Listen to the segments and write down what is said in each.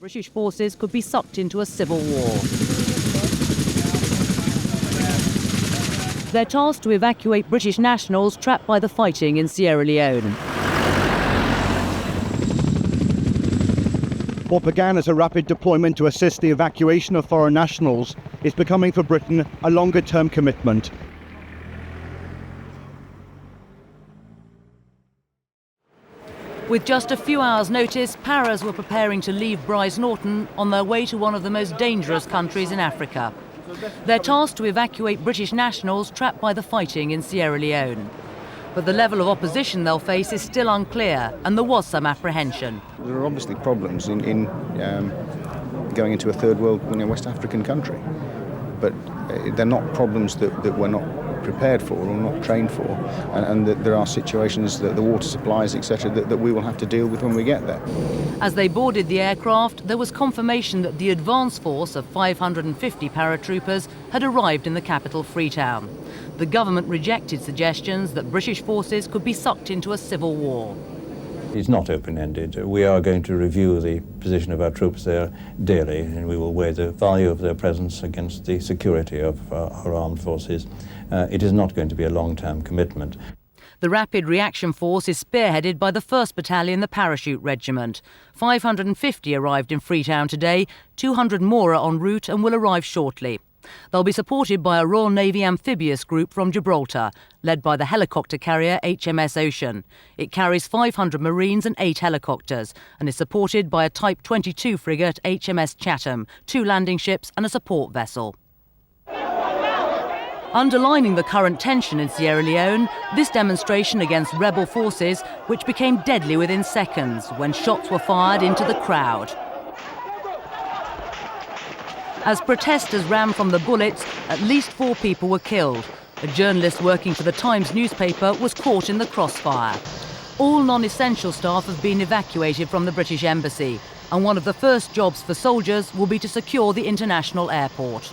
British forces could be sucked into a civil war. They're tasked to evacuate British nationals trapped by the fighting in Sierra Leone. What began as a rapid deployment to assist the evacuation of foreign nationals is becoming for Britain a longer-term commitment. With just a few hours' notice, Barras were preparing to leave Brize Norton on their way to one of the most dangerous countries in Africa. They're tasked to evacuate British nationals trapped by the fighting in Sierra Leone. But the level of opposition they'll face is still unclear, and there was some apprehension. There are obviously problems in going into a third world, West African country, but they're not problems that we're not prepared for or not trained for, and that there are situations that the water supplies, etc., that we will have to deal with when we get there. As they boarded the aircraft, there was confirmation that the advance force of 550 paratroopers had arrived in the capital, Freetown. The government rejected suggestions that British forces could be sucked into a civil war. It's not open-ended. We are going to review the position of our troops there daily, and we will weigh the value of their presence against the security of our armed forces. It is not going to be a long-term commitment. The Rapid Reaction Force is spearheaded by the 1st Battalion, the Parachute Regiment. 550 arrived in Freetown today, 200 more are en route and will arrive shortly. They'll be supported by a Royal Navy amphibious group from Gibraltar, led by the helicopter carrier HMS Ocean. It carries 500 Marines and 8 helicopters and is supported by a Type 22 frigate HMS Chatham, 2 landing ships and a support vessel. Underlining the current tension in Sierra Leone, this demonstration against rebel forces, which became deadly within seconds when shots were fired into the crowd. As protesters ran from the bullets, at least 4 people were killed. A journalist working for the Times newspaper was caught in the crossfire. All non-essential staff have been evacuated from the British Embassy, and one of the first jobs for soldiers will be to secure the international airport.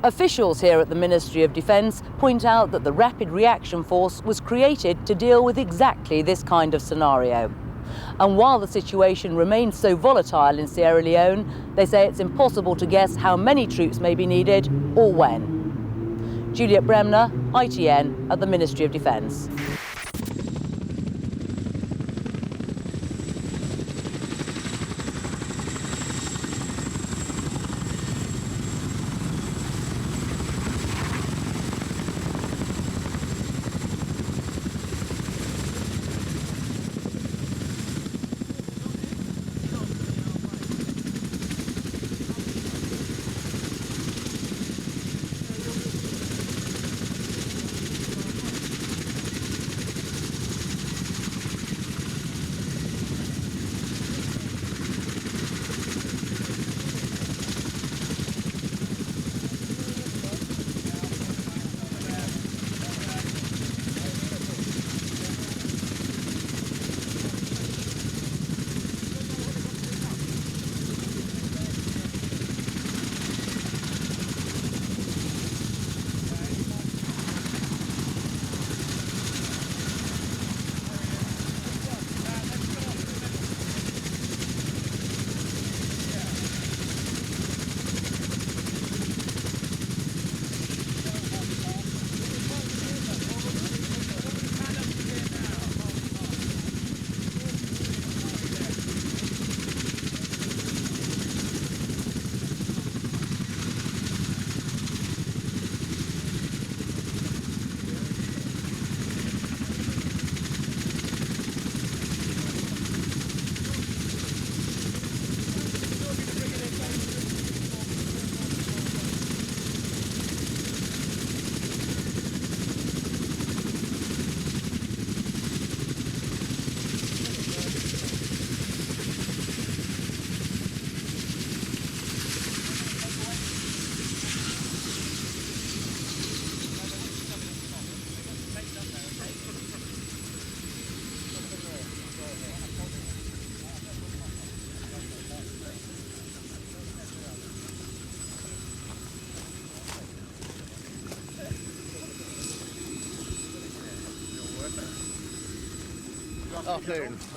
Officials here at the Ministry of Defence point out that the Rapid Reaction Force was created to deal with exactly this kind of scenario. And while the situation remains so volatile in Sierra Leone, they say it's impossible to guess how many troops may be needed or when. Juliet Bremner, ITN at the Ministry of Defence.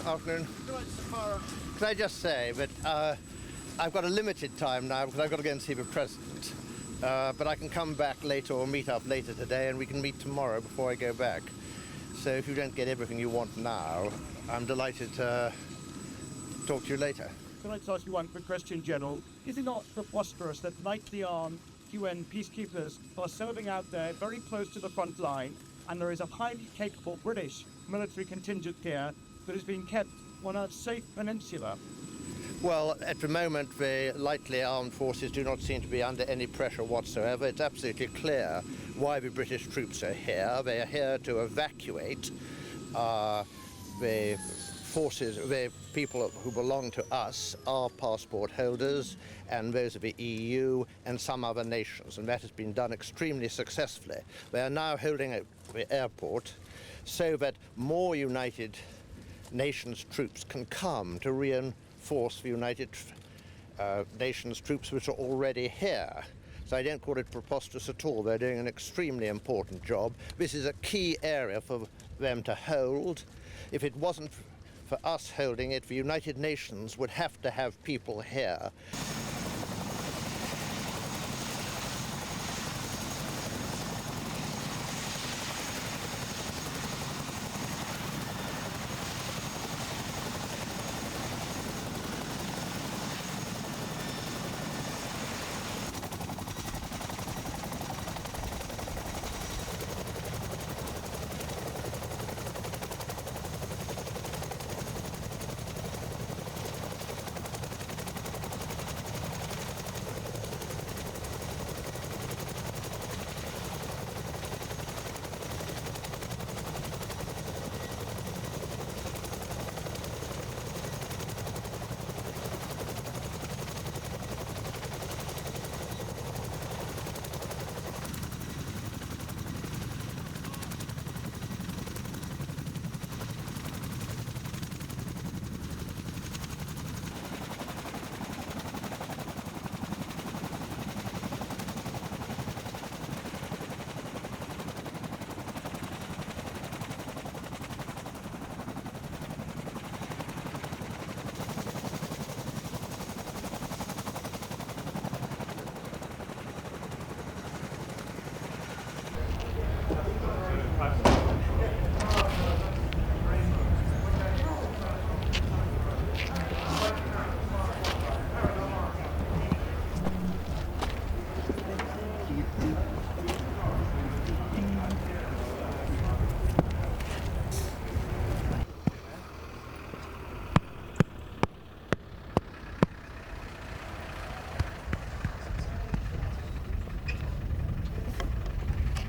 Afternoon. Can I just say, but I've got a limited time now because I've got to go and see the President. But I can come back later or meet up later today, and we can meet tomorrow before I go back. So if you don't get everything you want now, I'm delighted to talk to you later. Can I just ask you one quick question, General? Is it not preposterous that lightly armed UN peacekeepers are serving out there very close to the front line, and there is a highly capable British military contingent here that is being kept on a safe peninsula? Well, at the moment, the lightly armed forces do not seem to be under any pressure whatsoever. It's absolutely clear why the British troops are here. They are here to evacuate the forces, the people who belong to us, our passport holders, and those of the EU and some other nations, and that has been done extremely successfully. They are now holding the airport so that more United Nations troops can come to reinforce the United Nations troops which are already here. So I don't call it preposterous at all. They're doing an extremely important job. This is a key area for them to hold. If it wasn't for us holding it, the United Nations would have to have people here.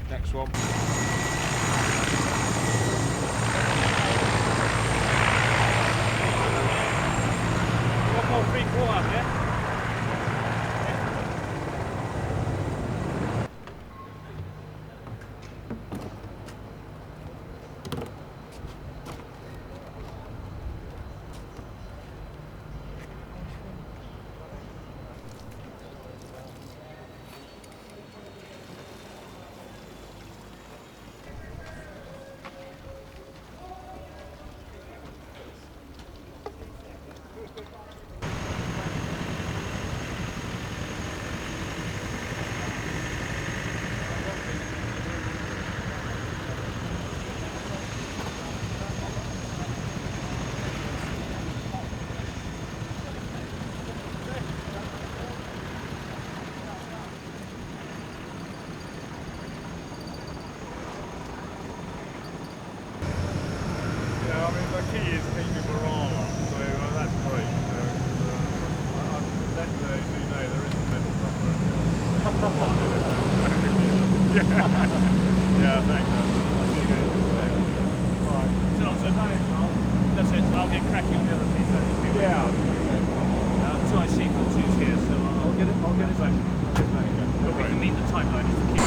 Next one. One more 3/4, yeah? The key is keeping morale up, so that's great. Let you know there is a mental problem. Yeah, thanks. Right. That's it, I'll get cracking with the other people. Yeah. Until I see Footoo's here, so I'll get it back. But we can meet the timeline is the key.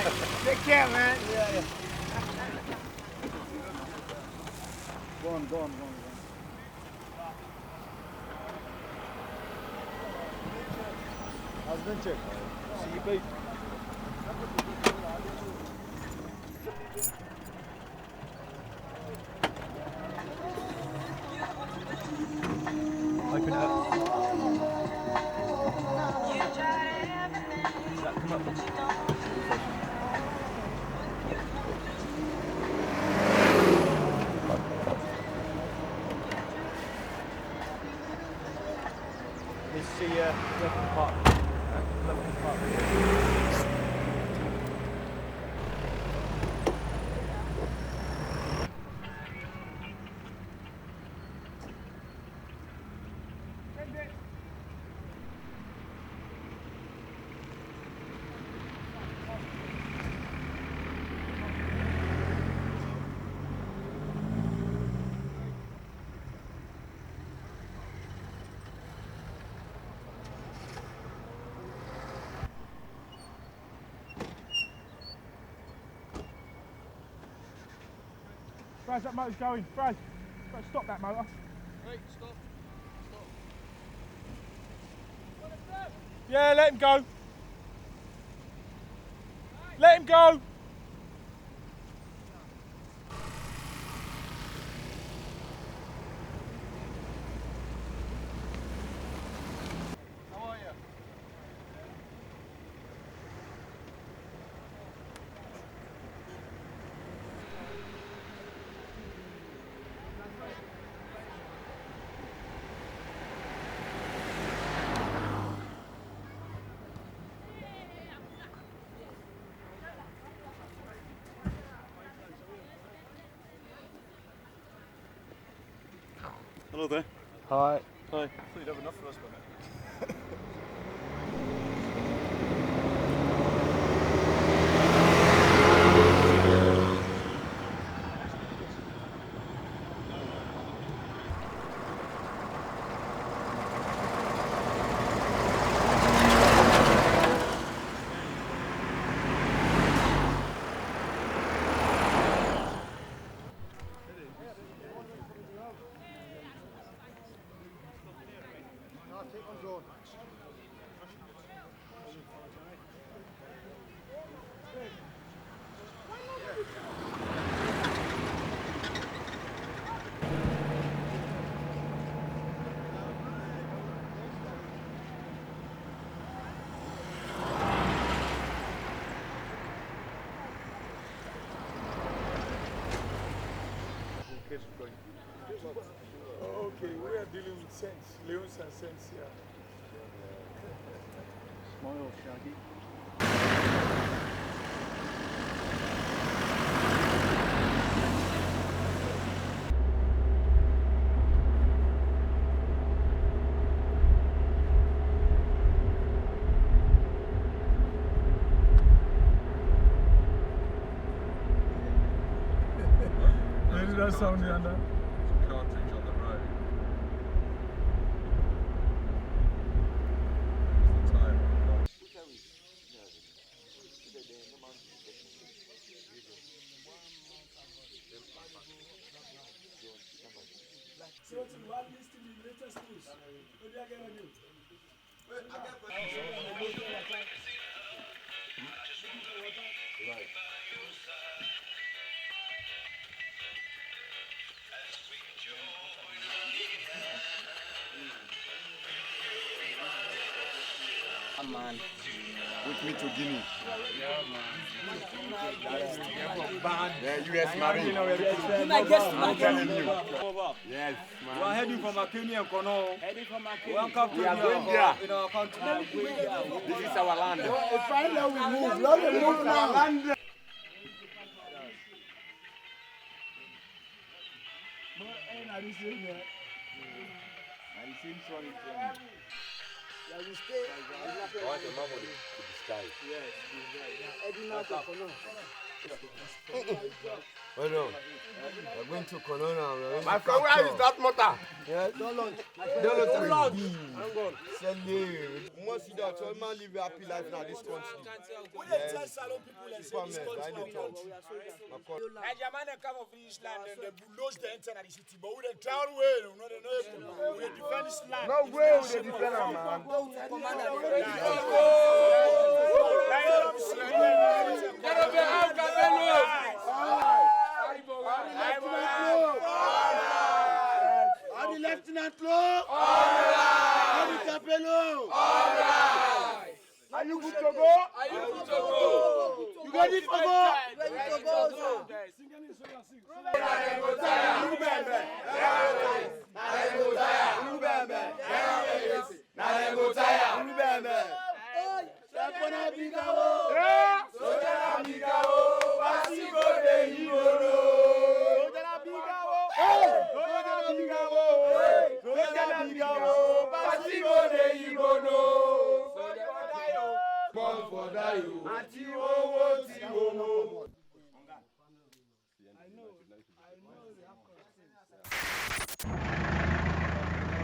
right. Take care, man. Yeah. Go on. How's Vinci? See you, babe. Open it up. This is the weapon part. Braz, that motor's going. Braz, stop that motor. Right, stop. Yeah, let him go. Let him go. How are you? Hello there. Hi. Hi. I thought you'd have enough for us, but Okay, we are dealing with sense, Leones and sense here. Smile, Shaggy. Where did that sound, Yanda? cartridge on the road. What's the time? Man, with me to Guinea. Yeah, man. Yeah, US Marine. I'm telling you. Yes, man. We are heading from Akini and Kono. Welcome to our country. This is our land. Finally, we move. Let me move now. Land. We stay. I want the memory to the sky. Yes. Oh no. We're going to Corona. My friend, where is that motor? Yeah, don't launch. Don't launch. Sell it. Once you don't, all man live a happy life now this country. We dey tell Salon people like say this country I don't touch. Nigeria man come of this land and they bulldoze the enter the city, but we dey travel well. No, they know. We dey defend this land. No way we dey defend am, man. Lieutenant Law! Alright! Capello! Alright! Are you good to go? You ready for go? Ready to go.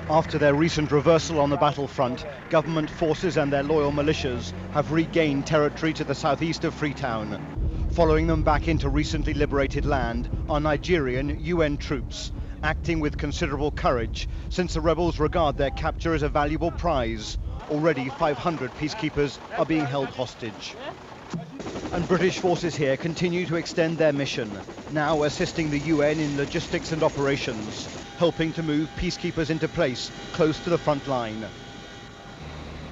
After their recent reversal on the battlefront, government forces and their loyal militias have regained territory to the southeast of Freetown. Following them back into recently liberated land are Nigerian UN troops, acting with considerable courage since the rebels regard their capture as a valuable prize. Already 500 peacekeepers are being held hostage. And British forces here continue to extend their mission, now assisting the UN in logistics and operations, helping to move peacekeepers into place close to the front line.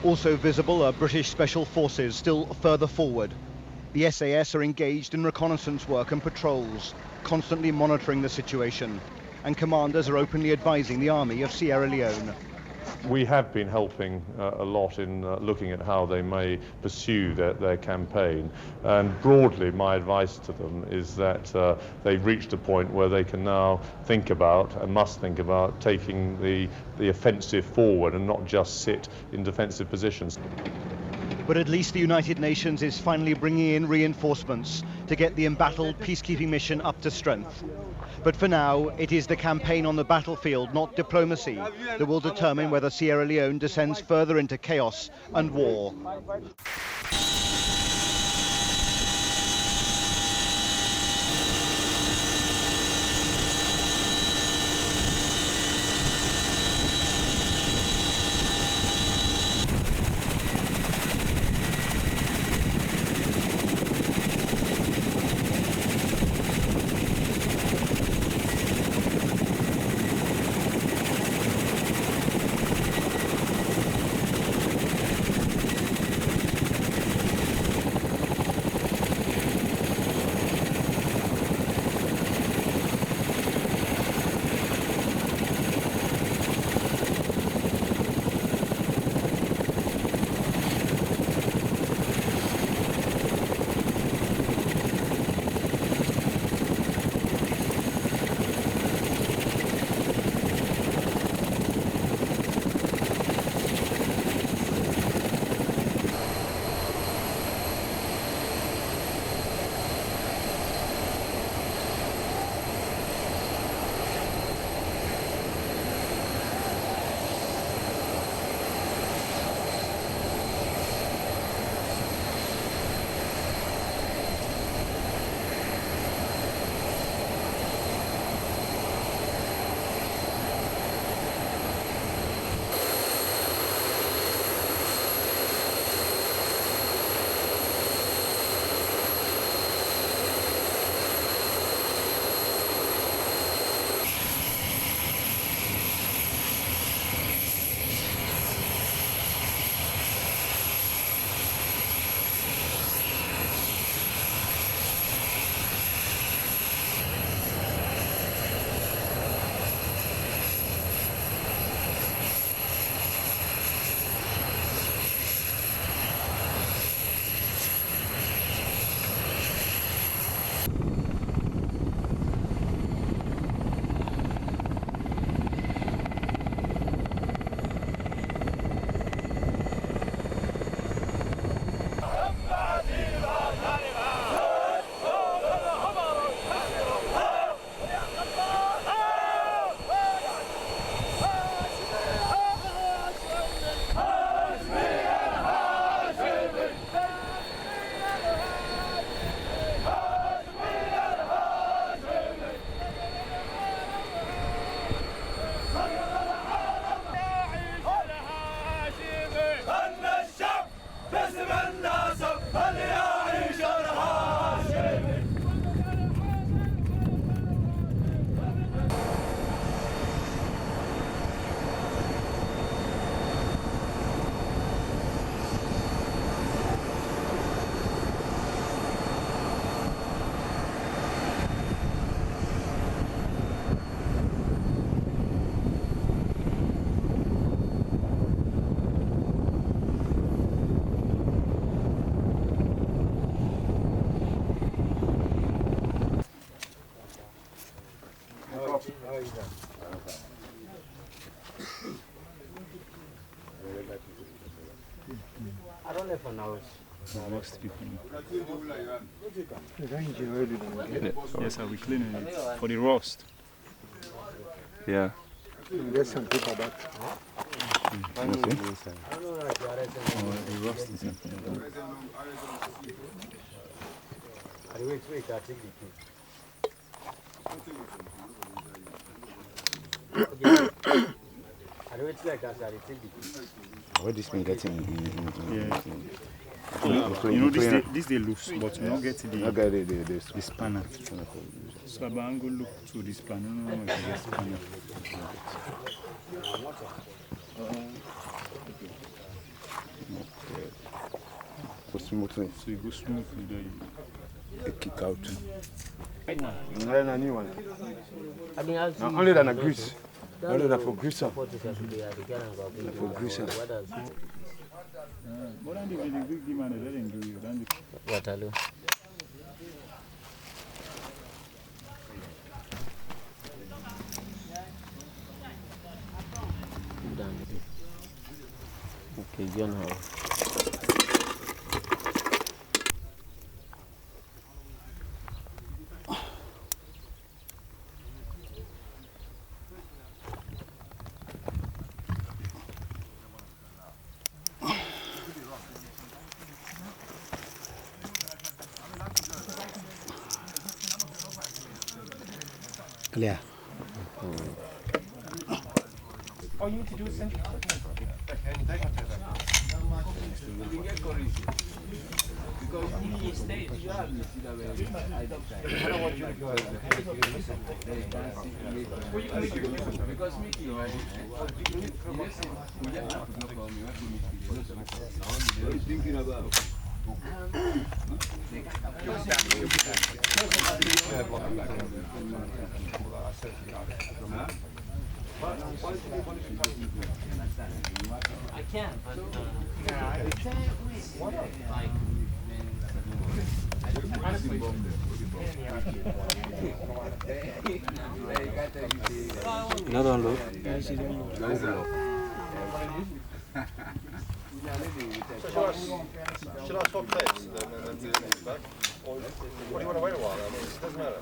Also visible are British special forces still further forward. The SAS are engaged in reconnaissance work and patrols, constantly monitoring the situation, and commanders are openly advising the army of Sierra Leone. We have been helping a lot in looking at how they may pursue their campaign, and broadly my advice to them is that they've reached a point where they can now think about and must think about taking the offensive forward and not just sit in defensive positions. But at least the United Nations is finally bringing in reinforcements to get the embattled peacekeeping mission up to strength. But for now, it is the campaign on the battlefield, not diplomacy, that will determine whether Sierra Leone descends further into chaos and war. Most people. Yes, I'll be cleaning it for the roast. Yeah. There's some people back. The roast is in What this been getting you know, this they loose, but you don't get the spanner. So I'm going to look through this spanner. No, if I get spanner. Go smoothly. So you go smoothly there. They kick out. A new one. Only than a grease. Only than for greaser. For greaser. What are the big man that didn't do you? What are you? Okay, you know. Clear. All you need to do is send it out. Because he stays. I don't want you to go because Mickey, right? What are you thinking about? I can, but Another look. Should I swap plates and then do it back? Or do you want to wait a while? I mean, it doesn't matter.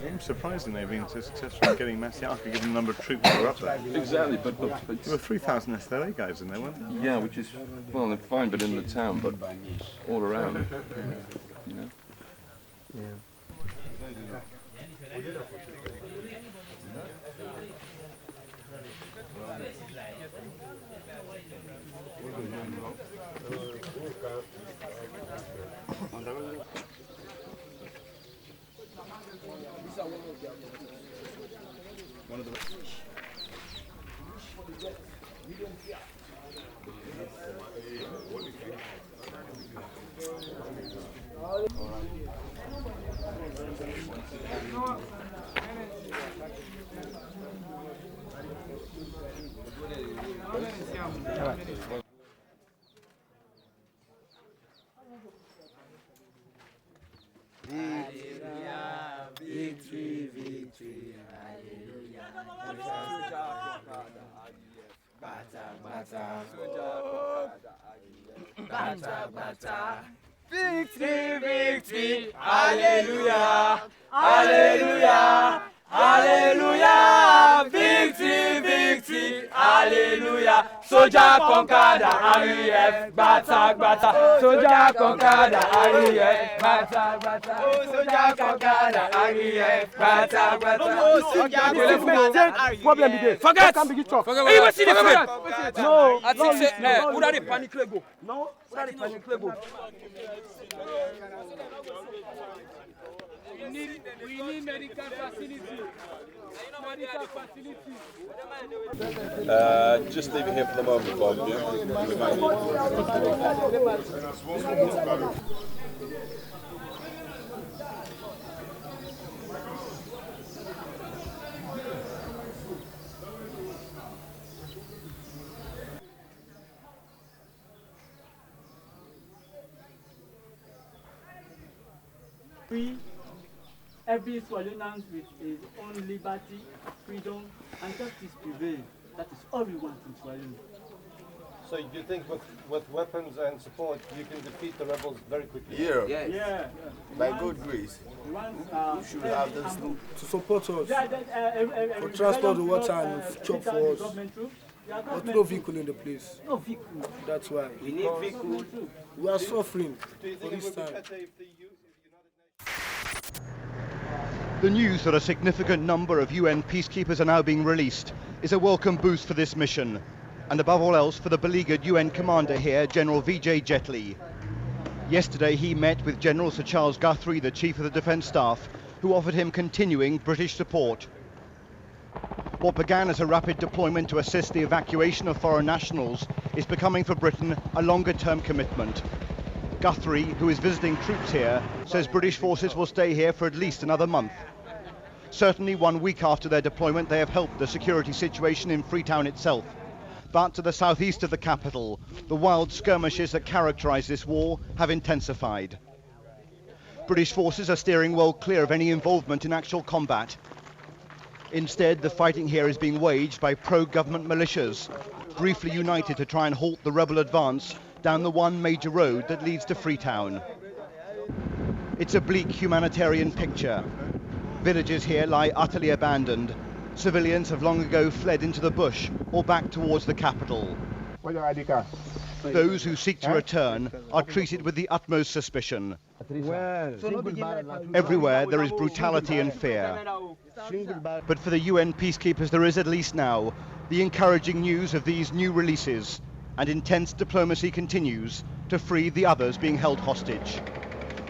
I'm surprised they've been so successful in getting Masiaka, given the number of troops that were up there. Exactly, but there were 3,000 SLA guys in there, weren't there? Yeah, which is, well, they're fine, but in the town, but all around, you know. yeah. One of the Victory, victory, hallelujah. Bata, bata, bata, bata. Victory, victory, hallelujah, hallelujah, hallelujah. Victory, victory, hallelujah. Soldier conquered the RAF, bata, bata. Soldier conquered the RAF, bata, bata. Soldier conquered the RAF, bata, bata. Problem is forget. Can't begin talk. Forget. You see the forget. No. I think say, who that the panic go? No. Who that the panic go? We need medical facility. Just leave it here for the moment, Bob, yeah? We might need Every Swahilian with his own liberty, freedom, and justice prevail. That is all we want in Swahili. So you think with weapons and support you can defeat the rebels very quickly? Yeah. Yes. Yeah. By God's grace. We should have this to support us. For transport the water and chop for us. But no vehicle in the place. No vehicle. That's why. We need vehicle. We are suffering for this time. The news that a significant number of UN peacekeepers are now being released is a welcome boost for this mission, and above all else for the beleaguered UN commander here, General Vijay Jetley. Yesterday he met with General Sir Charles Guthrie, the Chief of the Defence Staff, who offered him continuing British support. What began as a rapid deployment to assist the evacuation of foreign nationals is becoming for Britain a longer-term commitment. Guthrie, who is visiting troops here, says British forces will stay here for at least another month. Certainly 1 week after their deployment they have helped the security situation in Freetown itself. But to the southeast of the capital, the wild skirmishes that characterise this war have intensified. British forces are steering well clear of any involvement in actual combat. Instead, the fighting here is being waged by pro-government militias, briefly united to try and halt the rebel advance down the one major road that leads to Freetown. It's a bleak humanitarian picture. Villages here lie utterly abandoned. Civilians have long ago fled into the bush or back towards the capital. Those who seek to return are treated with the utmost suspicion. Everywhere there is brutality and fear. But for the UN peacekeepers there is, at least now, the encouraging news of these new releases, and intense diplomacy continues to free the others being held hostage.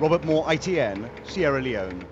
Robert Moore, ITN, Sierra Leone.